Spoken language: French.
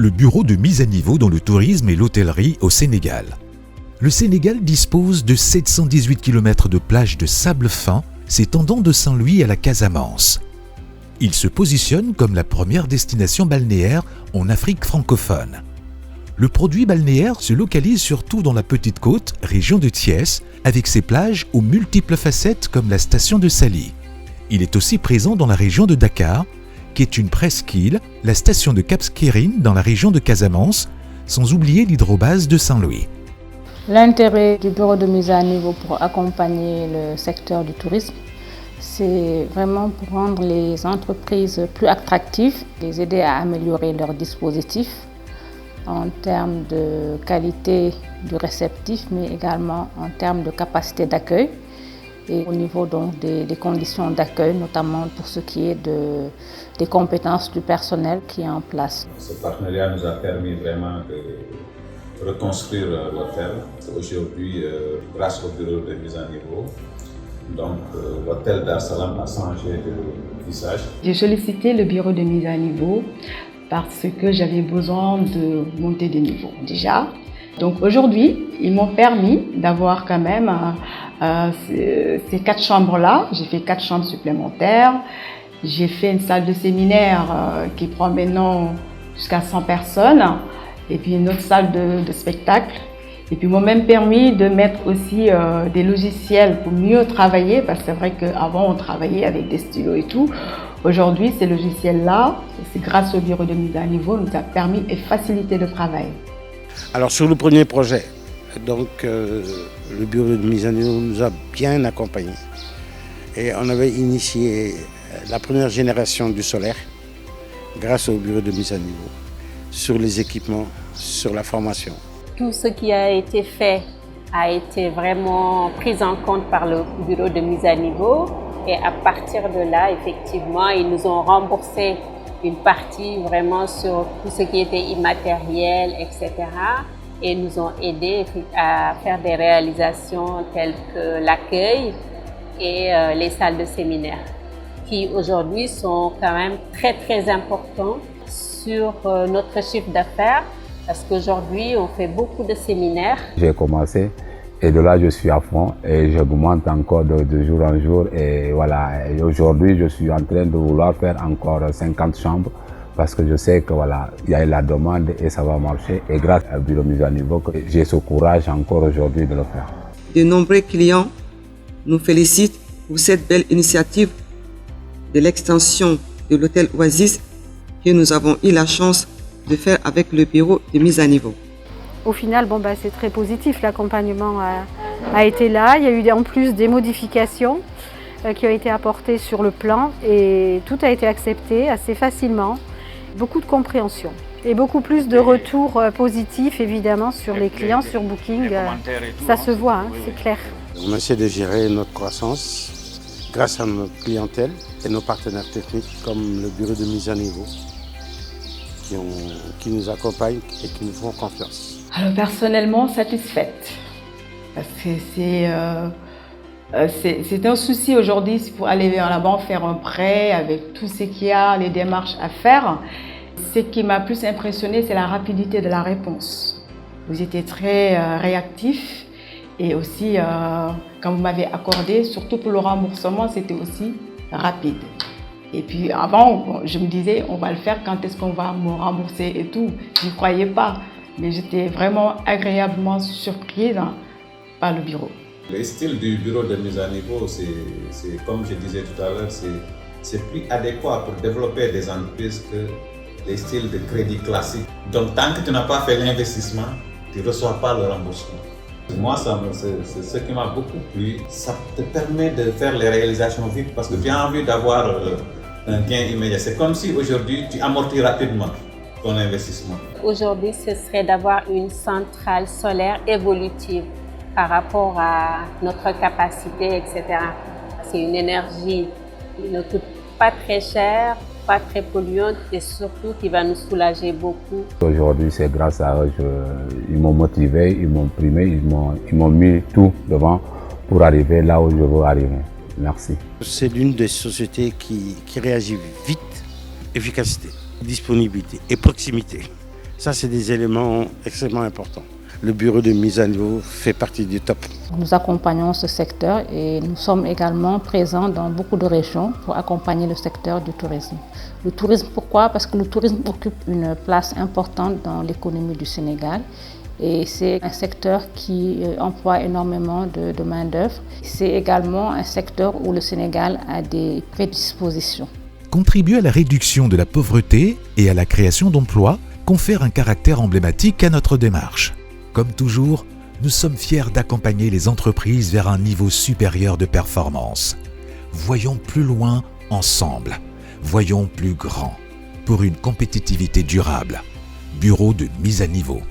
le bureau de mise à niveau dans le tourisme et l'hôtellerie au Sénégal. Le Sénégal dispose de 718 km de plages de sable fin s'étendant de Saint-Louis à la Casamance. Il se positionne comme la première destination balnéaire en Afrique francophone. Le produit balnéaire se localise surtout dans la Petite Côte, région de Thiès, avec ses plages aux multiples facettes comme la station de Sali. Il est aussi présent dans la région de Dakar, qui est une presqu'île, la station de Cap Skirring dans la région de Casamance, sans oublier l'hydrobase de Saint-Louis. L'intérêt du bureau de mise à niveau pour accompagner le secteur du tourisme, c'est vraiment pour rendre les entreprises plus attractives, les aider à améliorer leurs dispositifs en termes de qualité du réceptif, mais également en termes de capacité d'accueil et au niveau donc des conditions d'accueil, notamment pour ce qui est des compétences du personnel qui est en place. Ce partenariat nous a permis vraiment de reconstruire l'hôtel. Aujourd'hui, grâce au bureau de mise à niveau, donc l'hôtel Dar Salam a changé de visage. J'ai sollicité le bureau de mise à niveau parce que j'avais besoin de monter des niveaux déjà. Donc aujourd'hui, ils m'ont permis d'avoir quand même ces 4 chambres-là. J'ai fait 4 chambres supplémentaires. J'ai fait une salle de séminaire qui prend maintenant jusqu'à 100 personnes. Et puis une autre salle de spectacle. Et puis ils m'ont même permis de mettre aussi des logiciels pour mieux travailler, parce que c'est vrai qu'avant on travaillait avec des stylos et tout. Aujourd'hui, ces logiciels-là, c'est grâce au bureau de mise à niveau, nous a permis et facilité le travail. Alors sur le premier projet, donc le bureau de mise à niveau nous a bien accompagnés. Et on avait initié la première génération du solaire grâce au bureau de mise à niveau, sur les équipements, sur la formation. Tout ce qui a été fait a été vraiment pris en compte par le bureau de mise à niveau. Et à partir de là, effectivement, ils nous ont remboursé une partie vraiment sur tout ce qui était immatériel, etc. Et nous ont aidés à faire des réalisations telles que l'accueil et les salles de séminaire, qui aujourd'hui sont quand même très très importants sur notre chiffre d'affaires, parce qu'aujourd'hui on fait beaucoup de séminaires. J'ai commencé et de là je suis à fond et j'augmente encore de jour en jour et voilà. Et aujourd'hui je suis en train de vouloir faire encore 50 chambres parce que je sais que voilà, il y a la demande et ça va marcher et grâce au bureau mise à niveau que j'ai ce courage encore aujourd'hui de le faire. De nombreux clients nous félicitent pour cette belle initiative de l'extension de l'hôtel Oasis que nous avons eu la chance de faire avec le bureau de mise à niveau. Au final, c'est très positif, l'accompagnement a été là. Il y a eu en plus des modifications qui ont été apportées sur le plan et tout a été accepté assez facilement. Beaucoup de compréhension et beaucoup plus de retours positifs évidemment sur les clients, sur Booking. Ça se voit, c'est clair. On essaie de gérer notre croissance grâce à notre clientèle et nos partenaires techniques comme le bureau de mise à niveau qui nous accompagnent et qui nous font confiance. Alors personnellement, satisfaite. Parce que c'est un souci aujourd'hui pour aller vers la banque faire un prêt avec tout ce qu'il y a, les démarches à faire. Ce qui m'a plus impressionné, c'est la rapidité de la réponse. Vous étiez très réactif et aussi quand vous m'avez accordé, surtout pour le remboursement, c'était aussi rapide. Et puis avant, je me disais, on va le faire, quand est-ce qu'on va me rembourser et tout. Je n'y croyais pas, mais j'étais vraiment agréablement surprise par le bureau. Le style du bureau de mise à niveau, c'est comme je disais tout à l'heure, c'est plus adéquat pour développer des entreprises que les styles de crédit classiques. Donc tant que tu n'as pas fait l'investissement, tu ne reçois pas le remboursement. Moi, c'est ce qui m'a beaucoup plu. Ça te permet de faire les réalisations vite parce que tu as envie d'avoir un gain immédiat. C'est comme si aujourd'hui tu amortis rapidement ton investissement. Aujourd'hui, ce serait d'avoir une centrale solaire évolutive par rapport à notre capacité, etc. C'est une énergie qui ne coûte pas très cher, pas très polluante et surtout qui va nous soulager beaucoup. Aujourd'hui, c'est grâce à eux, ils m'ont motivé, ils m'ont primé, ils m'ont mis tout devant pour arriver là où je veux arriver. Merci. C'est l'une des sociétés qui réagit vite, efficacité, disponibilité et proximité. Ça, c'est des éléments extrêmement importants. Le bureau de mise à niveau fait partie du top. Nous accompagnons ce secteur et nous sommes également présents dans beaucoup de régions pour accompagner le secteur du tourisme. Le tourisme, pourquoi? Parce que le tourisme occupe une place importante dans l'économie du Sénégal. Et c'est un secteur qui emploie énormément de main-d'œuvre. C'est également un secteur où le Sénégal a des prédispositions. Contribuer à la réduction de la pauvreté et à la création d'emplois confère un caractère emblématique à notre démarche. Comme toujours, nous sommes fiers d'accompagner les entreprises vers un niveau supérieur de performance. Voyons plus loin ensemble. Voyons plus grand pour une compétitivité durable. Bureau de mise à niveau.